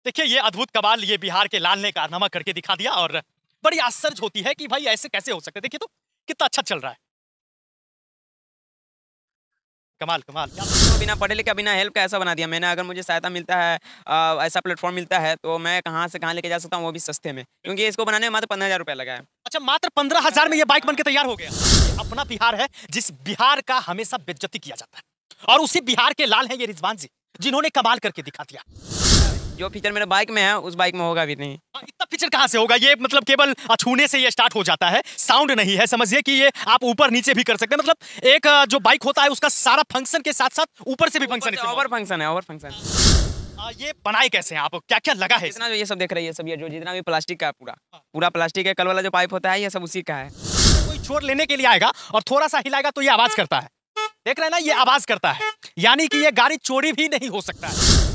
देखिए ये अद्भुत कमाल ये बिहार के लाल ने कारनामा करके दिखा दिया और बड़ी आश्चर्य होती है कि भाई ऐसे कैसे हो सकते। देखिए तो कितना अच्छा चल रहा है। कमाल कमाल क्या। तो बिना पढ़े लिखे बिना हेल्प का ऐसा बना दिया मैंने। अगर मुझे सहायता मिलता है ऐसा प्लेटफॉर्म मिलता है तो मैं कहाँ से कहाँ लेके जा सकता हूँ, वो भी सस्ते में, क्योंकि इसको बनाने में मात्र 15,000 रुपया लगा है। अच्छा मात्र 15,000 में ये बाइक बनके तैयार हो गया। ये अपना बिहार है जिस बिहार का हमेशा बेइज्जती किया जाता है और उसी बिहार के लाल है ये रिजवान जी जिन्होंने कमाल करके दिखा दिया। जो फीचर मेरे बाइक में है उस बाइक में होगा भी नहीं। इतना फीचर कहां से होगा। ये मतलब केवल छूने से ये स्टार्ट हो जाता है, साउंड नहीं है। समझिए कि ये आप ऊपर नीचे भी कर सकते हैं। मतलब एक जो बाइक होता है उसका सारा फंक्शन के साथ साथ ऊपर से भी फंक्शन ओवर फंक्शन है, ओवर फंक्शन। ये बनाए कैसे हैं आप, क्या क्या लगा है जितना जो ये सब देख रही है सब, ये जो जितना भी प्लास्टिक का है पूरा पूरा प्लास्टिक है। कल वाला जो पाइप होता है ये सब उसी का है। कोई चोर लेने के लिए आएगा और थोड़ा सा हिलाएगा तो ये आवाज करता है। देख रहे हैं ना, ये आवाज करता है, यानी कि ये गाड़ी चोरी भी नहीं हो सकता है।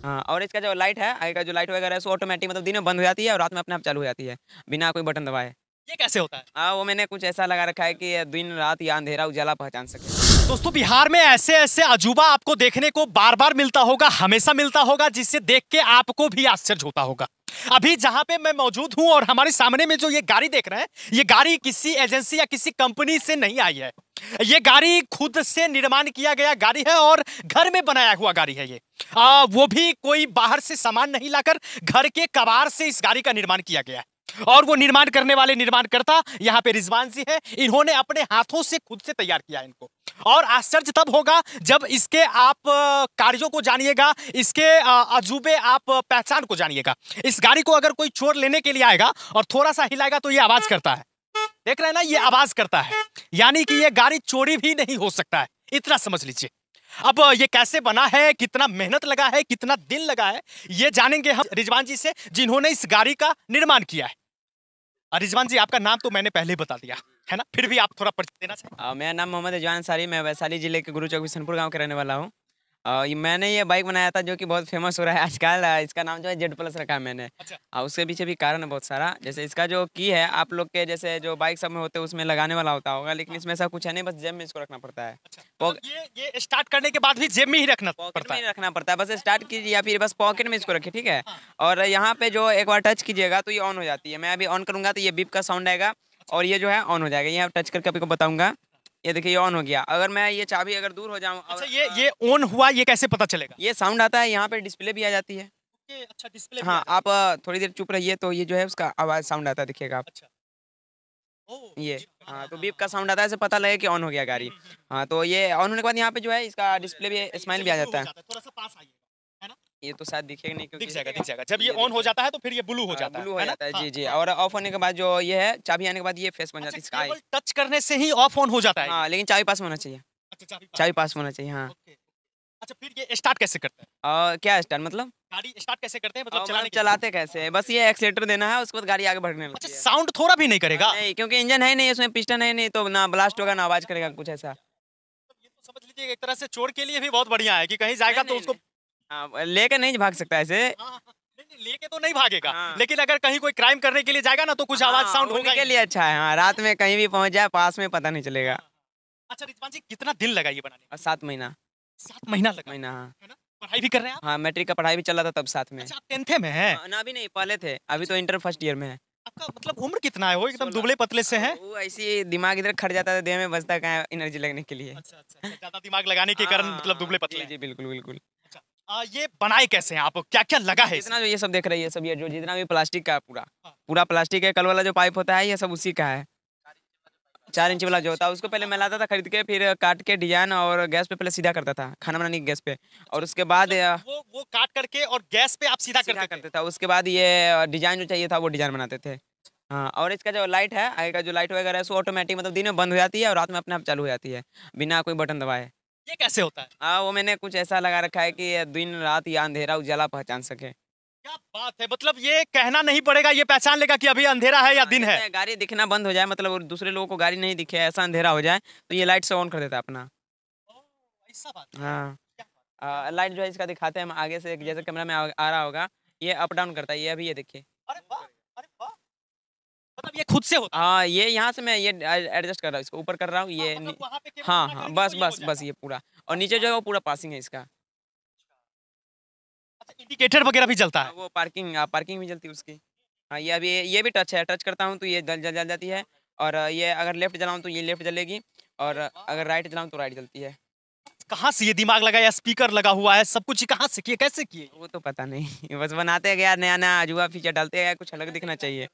हाँ, और इसका जो लाइट है आगे का जो लाइट वगैरह है सो ऑटोमेटिक, मतलब दिन में बंद हो जाती है और रात में अपने आप चालू हो जाती है बिना कोई बटन दबाए। ये कैसे होता है। हाँ, वो मैंने कुछ ऐसा लगा रखा है कि ये दिन रात या अंधेरा उजाला पहचान सके। दोस्तों बिहार में ऐसे ऐसे अजूबा आपको देखने को बार बार मिलता होगा, हमेशा मिलता होगा, जिससे देख के आपको भी आश्चर्य होता होगा। अभी जहां पे मैं मौजूद हूं और हमारे सामने में जो ये गाड़ी देख रहे हैं, ये गाड़ी किसी एजेंसी या किसी कंपनी से नहीं आई है। ये गाड़ी खुद से निर्माण किया गया गाड़ी है और घर में बनाया हुआ गाड़ी है ये। वो भी कोई बाहर से सामान नहीं लाकर घर के कबाड़ से इस गाड़ी का निर्माण किया गया है। और वो निर्माण करने वाले निर्माणकर्ता यहाँ पे रिजवान जी है। इन्होंने अपने हाथों से खुद से तैयार किया है इनको। और आश्चर्य तब होगा जब इसके आप कार्यों को जानिएगा, इसके अजूबे आप पहचान को जानिएगा। इस गाड़ी को अगर कोई चोर लेने के लिए आएगा और थोड़ा सा हिलाएगा तो ये आवाज करता है। देख रहे हैं ना, ये आवाज करता है, यानी कि ये गाड़ी चोरी भी नहीं हो सकता है। इतना समझ लीजिए। अब ये कैसे बना है, कितना मेहनत लगा है, कितना दिन लगा है, ये जानेंगे हम रिजवान जी से जिन्होंने इस गाड़ी का निर्माण किया है। रिजवान जी आपका नाम तो मैंने पहले ही बता दिया है ना, फिर भी आप थोड़ा परिचय देना चाहिए। मेरा नाम मोहम्मद रिजवान अंसारी, मैं वैशाली जिले के गुरु चौक बिशनपुर गांव के रहने वाला हूँ। मैंने ये बाइक बनाया था जो कि बहुत फेमस हो रहा है आजकल। इसका नाम जो है जेड प्लस रखा है मैंने। अच्छा। उसके पीछे भी कारण है बहुत सारा। जैसे इसका जो की है आप लोग के जैसे जो बाइक सब में होते हैं उसमें लगाने वाला होता होगा, लेकिन इसमें ऐसा कुछ है नहीं, बस जेब में इसको रखना पड़ता है। अच्छा, मतलब ये स्टार्ट करने के बाद भी जेब में ही रखना पॉकेट पड़ता में है। ही रखना पड़ता है, बस स्टार्ट कीजिए या फिर बस पॉकेट में इसको रखिए, ठीक है। हाँ। और यहाँ पे जो एक बार टच कीजिएगा तो ये ऑन हो जाती है। मैं अभी ऑन करूंगा तो ये बीप का साउंड आएगा और ये जो है ऑन हो जाएगा। ये टच करके आपको बताऊंगा। ये देखिए ये ऑन हो गया। अगर मैं ये चाबी अगर दूर हो जाऊं, अच्छा ये ऑन हुआ, ये कैसे पता चलेगा। ये साउंड आता है, यहाँ पे डिस्प्ले भी आ जाती है। अच्छा डिस्प्ले भी हाँ, आ जाता है। आप थोड़ी देर चुप रहिए तो ये जो है उसका आवाज साउंड आता है, देखिएगा आप। अच्छा। ओह ये जी, हाँ, हाँ, हाँ, तो हाँ, बीप का साउंड आता है, ऐसे पता लगे कि ऑन हो गया गाड़ी। हाँ, तो ये ऑन होने के बाद यहाँ पे जो है इसका डिस्प्ले भी स्माइल भी चलिए आ ब्लू जाता हो है। जाता है, थोड़ा सा पास आइए, है ना। ये तो शायद दिखेगा नहीं क्योंकि दिख जाएगा दिख जाएगा, जब ये ये ऑन हो देखिए जाता है तो फिर ये ब्लू हो जाता ब्लू हो है ना। जाता है। हाँ, जी जी, हाँ। और ऑफ होने के बाद जो ये है चाबी आने के बाद ये फेस बन जाती है अच्छा इसका। केवल टच करने से ही ऑफ ऑन हो जाता है ये? हाँ, लेकिन चाबी पास में होना चाहिए। अच्छा चाबी पास में होना चाहिए, हाँ। ओके। अच्छा फिर ये स्टार्ट कैसे करते हैं, क्या स्टार्ट मतलब? गाड़ी स्टार्ट कैसे करते हैं, मतलब मतलब चलाने के बाद? चलाते कैसे हैं? बस ये एक्सीलेटर देना है, उसके बाद गाड़ी आगे बढ़ने अच्छा लगती है। साउंड थोड़ा भी नहीं करेगा। नहीं, क्योंकि इंजन है नहीं, उसमें पिस्टन है नहीं, तो ना ब्लास्ट होगा ना आवाज करेगा कुछ ऐसा। ये तो समझ लीजिए एक तरह से चोर के लिए भी बहुत बढ़िया है कि कहीं जाएगा नहीं, तो नहीं, उसको। नहीं। हाँ, लेके नहीं भाग सकता ऐसे। हाँ, हाँ, हाँ। नहीं लेके तो नहीं भागेगा, हाँ। लेकिन अगर कहीं कोई क्राइम करने के लिए जाएगा ना तो कुछ आवाज हाँ, साउंड होगा उनके ही। लिए अच्छा है। हाँ, रात में कहीं भी पहुंच जाए पास में पता नहीं हाँ, चलेगा। हाँ। अच्छा रिजवान जी कितना दिन लगा ये बनाने में? और 7 महीना। 7 महीना लगा, महीना, हाँ। है ना। पढ़ाई भी कर रहे हैं आप? हाँ, मैट्रिक का पढ़ाई भी चल रहा था तब साथ में। अच्छा आप 10th में हैं। ना, अभी नहीं, पहले थे, अभी तो इंटर फर्स्ट ईयर में है। आपका मतलब उम्र कितना है, वो एकदम 16। दुबले पतले से हैं। वो ऐसी दिमाग इधर खट जाता था, देह में बचता कहाँ एनर्जी लगने के लिए। अच्छा अच्छा अच्छा, ज्यादा दिमाग लगाने के कारण मतलब दुबले पतले जी हैं। जी, बिल्कुल बिल्कुल। अच्छा ये बनाए कैसे हैं आप, क्या क्या लगा है इसमें? जितना जो ये सब देख रही है सब, ये जो जितना भी प्लास्टिक का है पूरा हाँ। पूरा प्लास्टिक है। कल वाला जो पाइप होता है ये सब उसी का है। 4 इंच वाला जो होता है उसको पहले मैं लाता था खरीद के, फिर काट के डिजाइन और गैस पे पहले सीधा करता था, खाना बनाने की गैस पे। और उसके बाद मतलब वो काट करके और गैस पे आप सीधा सीधा करते थे। करते था। उसके बाद ये डिजाइन जो चाहिए था वो डिजाइन बनाते थे। हाँ, और इसका जो लाइट है आगे का जो लाइट वगैरह है सो ऑटोमेटिक, मतलब दिन में बंद हो जाती है और रात में अपने आप चालू हो जाती है बिना कोई बटन दबाए। ये कैसे होता है। हाँ, वो मैंने कुछ ऐसा लगा रखा है कि ये दिन रात या अंधेरा उजाला पहचान सके। क्या बात है, मतलब ये कहना नहीं पड़ेगा, ये पहचान लेगा कि अभी अंधेरा है या दिन है। जैसे गाड़ी दिखना बंद हो जाए, मतलब और दूसरे लोगों को गाड़ी नहीं दिखे, ऐसा अंधेरा हो जाए तो ये लाइट से ऑन कर देता है अपना। ओह, ऐसा बात है। हाँ, क्या बात है। लाइट जो है इसका दिखाते हैं हम आगे से, जैसे कैमरा में आ रहा होगा, ये अप डाउन करता है। ये अभी ये देखिए। अरे वाह, अरे वाह, मतलब ये खुद से होता है। हाँ, ये यहाँ से मैं ये एडजस्ट कर रहा हूँ, इसको ऊपर कर रहा हूँ ये मतलब वहाँ पे केवल हाँ इतना हाँ, करेंगे बस तो ये हो बस बस जाएगा। ये पूरा। और नीचे जो है वो पूरा पासिंग है इसका। अच्छा इंडिकेटर वगैरह भी जलता है? वो पार्किंग पार्किंग भी जलती है उसकी। हाँ, ये अभी ये भी टच है, टच करता हूँ तो ये जल जाती है। और ये अगर लेफ्ट जलाऊँ तो ये लेफ्ट जलेगी, और अगर राइट जलाऊँ तो राइट जलती है। कहाँ से ये दिमाग लगाया, स्पीकर लगा हुआ है, सब कुछ कहाँ से किए, कैसे किए? वो तो पता नहीं बस बनाते गया, नया-नया अजूबा फीचर डालते गया, कुछ अलग दिखना चाहिए।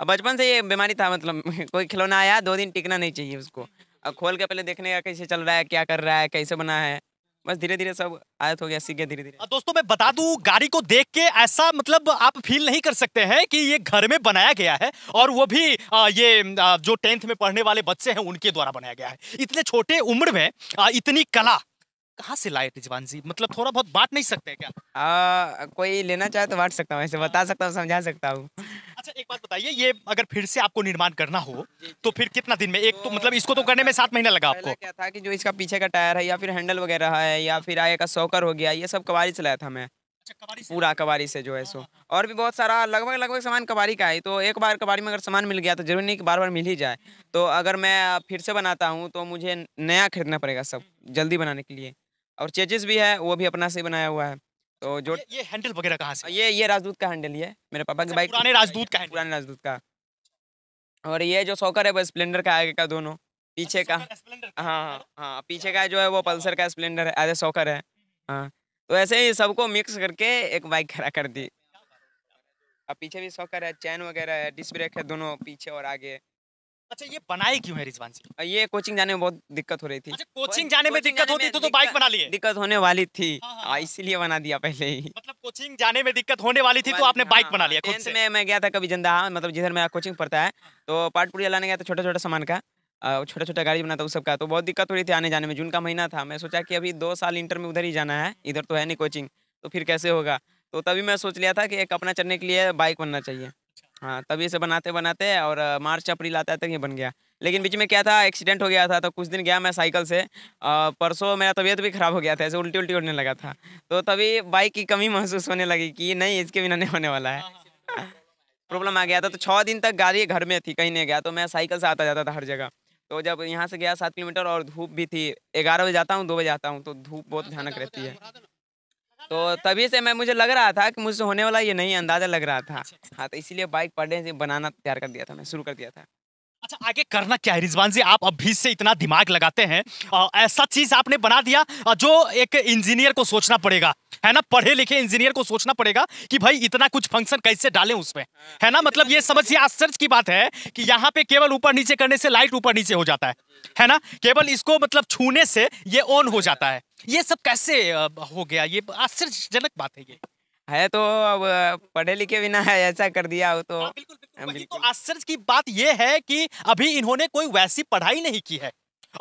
अब बचपन से ये बीमारी था, मतलब कोई खिलौना आया 2 दिन टिकना नहीं चाहिए उसको। अब खोल के पहले देखने का कैसे चल रहा है, क्या कर रहा है, कैसे बना है। बस धीरे-धीरे सब आदत हो गया, सीख गया धीरे-धीरे। दोस्तों मैं बता दूं, गाड़ी को देख के ऐसा मतलब आप फील नहीं कर सकते हैं कि ये घर में बनाया गया है, और वो भी जो 10th में पढ़ने वाले बच्चे हैं उनके द्वारा बनाया गया है। इतने छोटे उम्र में इतनी कला कहाँ से लाए रिजवान जी? मतलब थोड़ा बहुत बांट नहीं सकते क्या? कोई लेना चाहे तो बाँट सकता हूँ, ऐसे बता सकता हूँ, समझा सकता हूँ। अच्छा एक बात बताइए, ये अगर फिर से आपको निर्माण करना हो तो फिर कितना दिन में? एक तो मतलब इसको तो करने में 7 महीना लगा पहले आपको। क्या था कि जो इसका पीछे का टायर है, या फिर हैंडल वगैरह है, या फिर आगे का शॉकर हो गया, ये सब कबाड़ी से लाया था मैं। अच्छा कबाड़ी से? पूरा कबाड़ी से जो है सो। और भी बहुत सारा लगभग सामान कबाड़ी का है। तो एक बार कबाड़ी में अगर सामान मिल गया तो ज़रूरी नहीं कि बार-बार मिल ही जाए। तो अगर मैं फिर से बनाता हूँ तो मुझे नया खरीदना पड़ेगा सब, जल्दी बनाने के लिए। और चेज़िस भी है, वो भी अपना से ही बनाया हुआ है। तो जो ये हैंडल वगैरह कहाँ से? ये राजदूत का हैंडल ही है, मेरे पापा की अच्छा, बाइक पुराने राजदूत का हैंडल। पुराने राजदूत का। और ये जो शॉकर है वो स्प्लेंडर का आगे का दोनों, पीछे का। अच्छा, स्प्लेंडर का। हाँ, हाँ, पीछे का जो है वो पल्सर का स्प्लेंडर है, अरे शॉकर है। हाँ, तो ऐसे ही सबको मिक्स करके एक बाइक खड़ा कर दी। अब पीछे भी शॉकर है, चैन वगैरह है, डिस्क ब्रेक है दोनों पीछे और आगे। अच्छा ये बनाए क्यों है रिजवान जी? ये कोचिंग जाने में बहुत दिक्कत हो रही थी। अच्छा कोचिंग जाने में दिक्कत होती तो बाइक बना लिए? दिक्कत होने वाली थी। हाँ, हाँ, हाँ। इसीलिए बना दिया पहले ही। मतलब कोचिंग जाने में दिक्कत होने वाली थी तो आपने बाइक बना लिया खुद 10th से? में मैं गया था कभी जंदाहा, मतलब जिधर मेरा कोचिंग पड़ता है, तो पार्ट पुर्जा लाने गया था छोटा-छोटा सामान का। छोटा-छोटा गाड़ी बनाता उस सब का, तो बहुत दिक्कत हो रही थी आने-जाने में। जून का महीना था, मैं सोचा कि अभी 2 साल इंटर में उधर ही जाना है, इधर तो है नहीं कोचिंग, तो फिर कैसे होगा? तो तभी मैं सोच लिया था कि एक अपना चलने के लिए बाइक बनना चाहिए। हाँ, तभी से बनाते-बनाते और मार्च-अप्रैल आता तक ये बन गया। लेकिन बीच में क्या था, एक्सीडेंट हो गया था, तो कुछ दिन गया मैं साइकिल से। परसों मेरा तबीयत भी खराब हो गया था, ऐसे उल्टी-उल्टी होने लगा था। तो तभी बाइक की कमी महसूस होने लगी कि नहीं, इसके बिना नहीं होने वाला है। प्रॉब्लम आ गया था, तो 6 दिन तक गाड़ी घर में थी, कहीं नहीं गया, तो मैं साइकिल से आता-जाता था हर जगह। तो जब यहाँ से गया 7 किलोमीटर और धूप भी थी, 11 बजे जाता हूँ, 2 बजे आता हूँ, तो धूप बहुत भयानक रहती है। तो तभी से मुझे लग रहा था कि मुझसे होने वाला ये नहीं, अंदाज़ा लग रहा था। हाँ, तो इसीलिए बाइक पहले से बनाना तैयार कर दिया था मैं, शुरू कर दिया था। अच्छा आगे करना क्या है रिजवान जी? आप अभी से इतना दिमाग लगाते हैं, ऐसा चीज आपने बना दिया जो एक इंजीनियर को सोचना पड़ेगा, है ना? पढ़े लिखे इंजीनियर को सोचना पड़ेगा कि भाई इतना कुछ फंक्शन कैसे डालें उसमें, है ना? मतलब ये समझिए आश्चर्य की बात है कि यहाँ पे केवल ऊपर नीचे करने से लाइट ऊपर नीचे हो जाता है ना? केवल इसको मतलब छूने से ये ऑन हो जाता है। ये सब कैसे हो गया? ये आश्चर्यजनक बात है ये। है तो अब पढ़े लिखे बिना है ऐसा कर दिया हो तो। हाँ, बिल्कुल, बिल्कुल। वही तो बिल्कुल। आश्चर्य की बात ये है कि अभी इन्होंने कोई वैसी पढ़ाई नहीं की है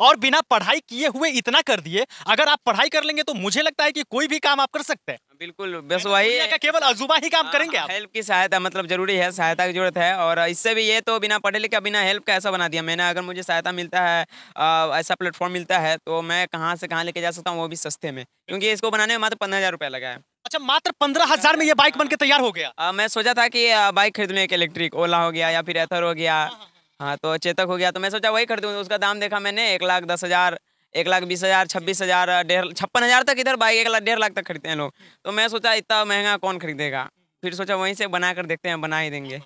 और बिना पढ़ाई किए हुए इतना कर दिए। अगर आप पढ़ाई कर लेंगे तो मुझे लगता है कि कोई भी काम आप कर सकते हैं। बिल्कुल, है बस ना? वही दुनिया का केवल अजूबा ही काम करेंगे आप। हेल्प की सहायता मतलब ज़रूरी है, सहायता की ज़रूरत है। और इससे भी ये तो बिना पढ़े लिखे बिना हेल्प का ऐसा बना दिया मैंने। अगर मुझे सहायता मिलता है, ऐसा प्लेटफ़ॉर्म मिलता है, तो मैं कहाँ से कहाँ लेके जा सकता हूँ, वो भी सस्ते में। क्योंकि इसको बनाने में मात्र 15,000 रुपया लगा है। अच्छा मात्र 15,000 में ये बाइक बन के तैयार हो गया। मैं सोचा था कि बाइक खरीद लूँ एक इलेक्ट्रिक, ओला हो गया या फिर एथर हो गया। हाँ, तो चेतक हो गया, तो मैं सोचा वही खरीदूँ। उसका दाम देखा मैंने 1,10,000, 1,20,000, 26,000, डेढ़ 56,000 तक इधर बाइक 1 लाख 1.5 लाख तक खरीदते हैं लोग। तो मैं सोचा इतना महँगा कौन खरीदेगा? फिर सोचा वहीं से बनाकर देखते हैं, बना ही देंगे।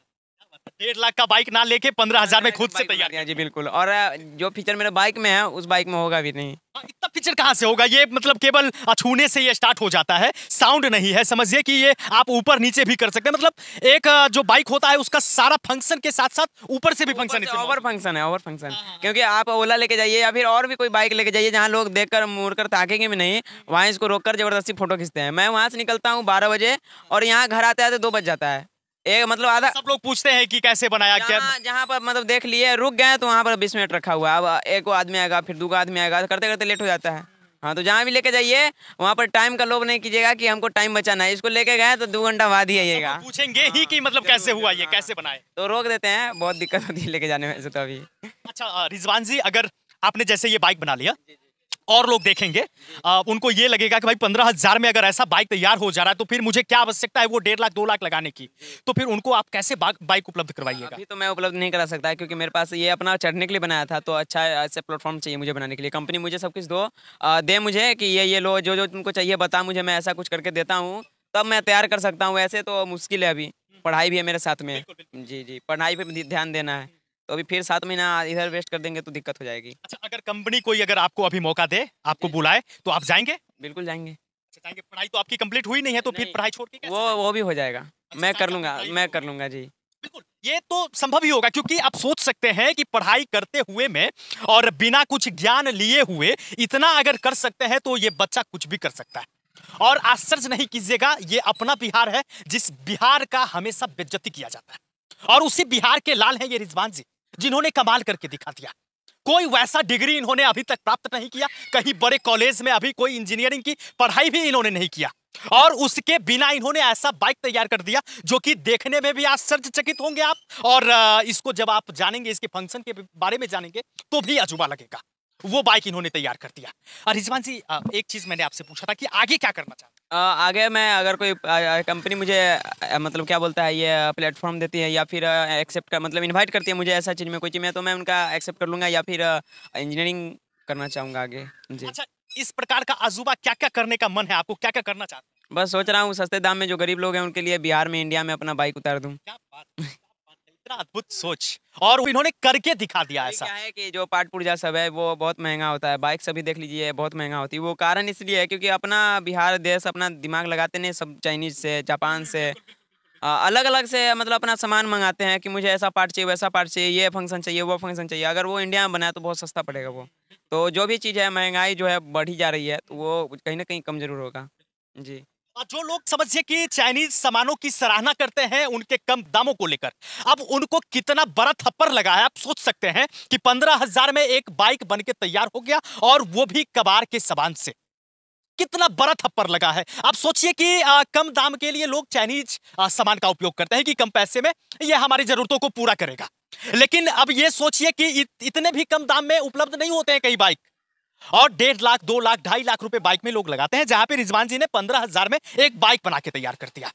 1.5 लाख का बाइक ना लेके 15,000 में खुद से बाइक बना तैयार दिया कर जी, दिया। बिल्कुल। और जो फीचर मेरे बाइक में है, उस बाइक में होगा भी नहीं। इतना फीचर कहाँ से होगा? ये मतलब केवल छूने से ये स्टार्ट हो जाता है, साउंड नहीं है। समझिए कि ये आप ऊपर नीचे भी कर सकते हैं। मतलब एक जो बाइक होता है उसका सारा फंक्शन के साथ साथ ऊपर से भी फंक्शन इसमें ओवर मौजूद है। फंक्शन है, ओवर फंक्शन। क्योंकि आप ओला लेके जाइए या फिर और भी कोई बाइक लेके जाइए जहाँ लोग देखकर मुड़कर ताकेंगे भी नहीं, वहाँ इसको रोककर जबरदस्ती फोटो खींचते हैं। मैं वहाँ से निकलता हूँ 12 बजे और यहाँ घर आते-आते 2 बज जाता है। एक मतलब आधा सब लोग पूछते हैं कि कैसे बनाया क्या? जहाँ जहाँ पर मतलब देख लिए, रुक गए तो वहाँ पर 20 मिनट रखा हुआ है। अब एक आदमी आएगा, फिर दूसरा आदमी आएगा, करते-करते लेट हो जाता है। हाँ, तो जहाँ भी लेके जाइए, वहाँ पर टाइम का लोभ नहीं कीजिएगा कि हमको टाइम बचाना है। इसको लेके गए तो 2 घंटा बाद ही सब आइएगा। लोग पूछेंगे ही कि मतलब कैसे हुआ ये, कैसे बनाए? तो रोक देते हैं, बहुत दिक्कत होती है लेके जाने में से तो अभी। अच्छा रिजवान जी, अगर आपने जैसे ये बाइक बना लिया और लोग देखेंगे, उनको ये लगेगा कि भाई 15,000 में अगर ऐसा बाइक तैयार हो जा रहा है तो फिर मुझे क्या आवश्यकता है वो 1.5 लाख 2 लाख लगाने की? तो फिर उनको आप कैसे बाइक उपलब्ध करवाइएगा? अभी तो मैं उपलब्ध नहीं करा सकता क्योंकि मेरे पास ये अपना चढ़ने के लिए बनाया था, तो अच्छा ऐसे प्लेटफॉर्म चाहिए मुझे बनाने के लिए। कंपनी मुझे सब कुछ दे मुझे कि ये लो, जो जो तुमको चाहिए बता मुझे, मैं ऐसा कुछ करके देता हूँ। तब मैं तैयार कर सकता हूँ, ऐसे तो मुश्किल है अभी। पढ़ाई भी है मेरे साथ में। बिल्कुल, बिल्कुल। जी, जी, पढ़ाई पे भी ध्यान देना है। तो अभी फिर 7 महीना इधर वेस्ट कर देंगे तो दिक्कत हो जाएगी। अच्छा, अगर कंपनी कोई अगर आपको अभी मौका दे, आपको जी, जी। बुलाए, तो आप जाएँगे? बिल्कुल जाएँगे। अच्छा, जाएँगे। पढ़ाई तो आपकी कंप्लीट हुई नहीं है, तो फिर नहीं, पढ़ाई छोड़ के कैसे वो जाएँगे? वो भी हो जाएगा। अच्छा, साथ-साथ में पढ़ाई भी मैं होगा। कर लूँगा, जी। बिल्कुल, ये तो संभव ही होगा क्योंकि आप सोच सकते हैं कि पढ़ाई करते हुए में और बिना कुछ ज्ञान लिए हुए इतना अगर कर सकते हैं तो ये बच्चा कुछ भी कर सकता है। और आश्चर्य नहीं कीजिएगा, ये अपना बिहार है जिस बिहार का हमेशा बेइज्जती किया जाता है। और उसी बिहार के लाल हैं ये रिजवान जी, जिन्होंने कमाल करके दिखा दिया। कोई वैसा डिग्री इन्होंने अभी तक प्राप्त नहीं किया, कहीं बड़े कॉलेज में अभी कोई इंजीनियरिंग की पढ़ाई भी इन्होंने नहीं किया। और उसके बिना इन्होंने ऐसा बाइक तैयार कर दिया जो कि देखने में भी आश्चर्यचकित होंगे आप और इसको जब आप जानेंगे, इसके फंक्शन के बारे में जानेंगे तो भी अजूबा लगेगा। वो बाइक इन्होंने तैयार कर दिया। रिजवान जी, एक चीज मैंने आपसे पूछा था कि आगे क्या करना चाहते हैं? आगे मैं अगर कोई कंपनी मुझे मतलब क्या बोलता है ये प्लेटफ़ॉर्म देती है या फिर एक्सेप्ट का मतलब इनवाइट करती है मुझे ऐसा चीज़ में कोई चीज़ में तो मैं उनका एक्सेप्ट कर लूँगा या फिर इंजीनियरिंग करना चाहूँगा आगे। जी। अच्छा, इस प्रकार का अजूबा क्या-क्या करने का मन है आपको? क्या-क्या करना चाहते हैं? बस सोच रहा हूँ सस्ते दाम में जो गरीब लोग हैं उनके लिए बिहार में, इंडिया में अपना बाइक उतार दूँ। क्या बात है! क्या बात है! इतना अद्भुत सोच और इन्होंने करके दिखा दिया अभी ऐसा। क्या है कि जो पार्ट पुर्जा सब है वो बहुत महँगा होता है। बाइक सभी देख लीजिए बहुत महँगा होती है। वो कारण इसलिए है क्योंकि अपना बिहार देश अपना दिमाग लगाते नहीं सब चाइनीज़ से, जापान से अलग-अलग से मतलब अपना सामान मँगाते हैं कि मुझे ऐसा पार्ट चाहिए, वैसा पार्ट चाहिए, ये फंक्शन चाहिए, वो फंक्शन चाहिए। अगर वो इंडिया में बना है तो बहुत सस्ता पड़ेगा वो। तो जो भी चीज़ है महँगाई जो है बढ़ी जा रही है, तो वो कहीं न कहीं कम ज़रूर होगा। जी। जो लोग समझिए कि चाइनीज सामानों की सराहना करते हैं उनके कम दामों को लेकर, अब उनको कितना बड़ा थप्पड़ लगा है। आप सोच सकते हैं कि 15,000 में एक बाइक बन के तैयार हो गया और वो भी कबाड़ के सामान से। कितना बड़ा थप्पड़ लगा है। आप सोचिए कि कम दाम के लिए लोग चाइनीज सामान का उपयोग करते हैं कि कम पैसे में ये हमारी जरूरतों को पूरा करेगा। लेकिन अब ये सोचिए कि इतने भी कम दाम में उपलब्ध नहीं होते हैं कई बाइक। और 1.5 लाख 2 लाख 2.5 लाख रुपए बाइक में लोग लगाते हैं, जहां पे रिजवान जी ने 15,000 में एक बाइक बना के तैयार कर दिया।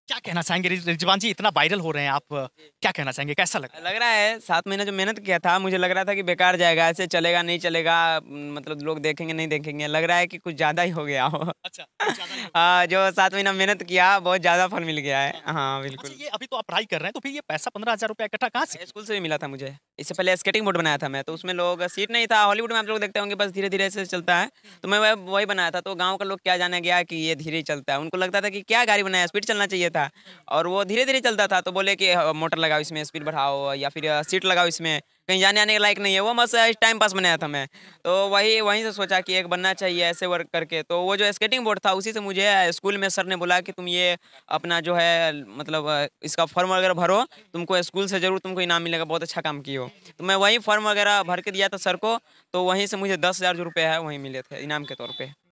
क्या कहना चाहेंगे रिजवान जी, इतना वायरल हो रहे हैं आप, क्या कहना चाहेंगे, कैसा लग रहा है? लग रहा है 7 महीने जो मेहनत किया था, मुझे लग रहा था कि बेकार जाएगा, ऐसे चलेगा, नहीं चलेगा मतलब लोग देखेंगे, नहीं देखेंगे। लग रहा है कि कुछ ज़्यादा ही हो गया हो। अच्छा, कुछ ज्यादा नहीं हो जो 7 महीना मेहनत किया, बहुत ज़्यादा फल मिल गया है। हाँ, गया। अच्छा, बिल्कुल। ये अभी तो आप पढ़ाई कर रहे हैं, तो फिर ये पैसा 15,000 रुपए इकट्ठा कहाँ से किया? स्कूल से भी मिला था मुझे। इससे पहले स्केटिंग बोर्ड बनाया था मैं, तो उसमें लोग सीट नहीं था, हॉलीवुड में आप लोग देखते होंगे बस धीरे-धीरे ऐसे चलता है, तो मैं वही बनाया था। तो गाँव का लोग क्या जाने गया कि ये धीरे ही चलता है। उनको लगता था कि क्या गाड़ी बनाया है, स्पीड चलना चाहिए था और वो धीरे-धीरे चलता था, तो बोले कि मोटर लगाओ इसमें, स्पीड बढ़ाओ या फिर सीट लगाओ इसमें, कहीं जाने-आने के लायक नहीं है। वो बस टाइम पास बनाया था मैं। तो वहीं से सोचा कि एक बनना चाहिए ऐसे वर्क करके। तो वो जो स्केटिंग बोर्ड था, उसी से मुझे स्कूल में सर ने बोला कि तुम ये अपना जो है मतलब इसका फॉर्म वगैरह भरो, तुमको स्कूल से ज़रूर तुमको इनाम मिलेगा, बहुत अच्छा काम किए हो। तो मैं वही फॉर्म वगैरह भर के दिया था सर को, तो वहीं से मुझे 10,000 जो रुपए है, वहीं मिले थे इनाम के तौर पे।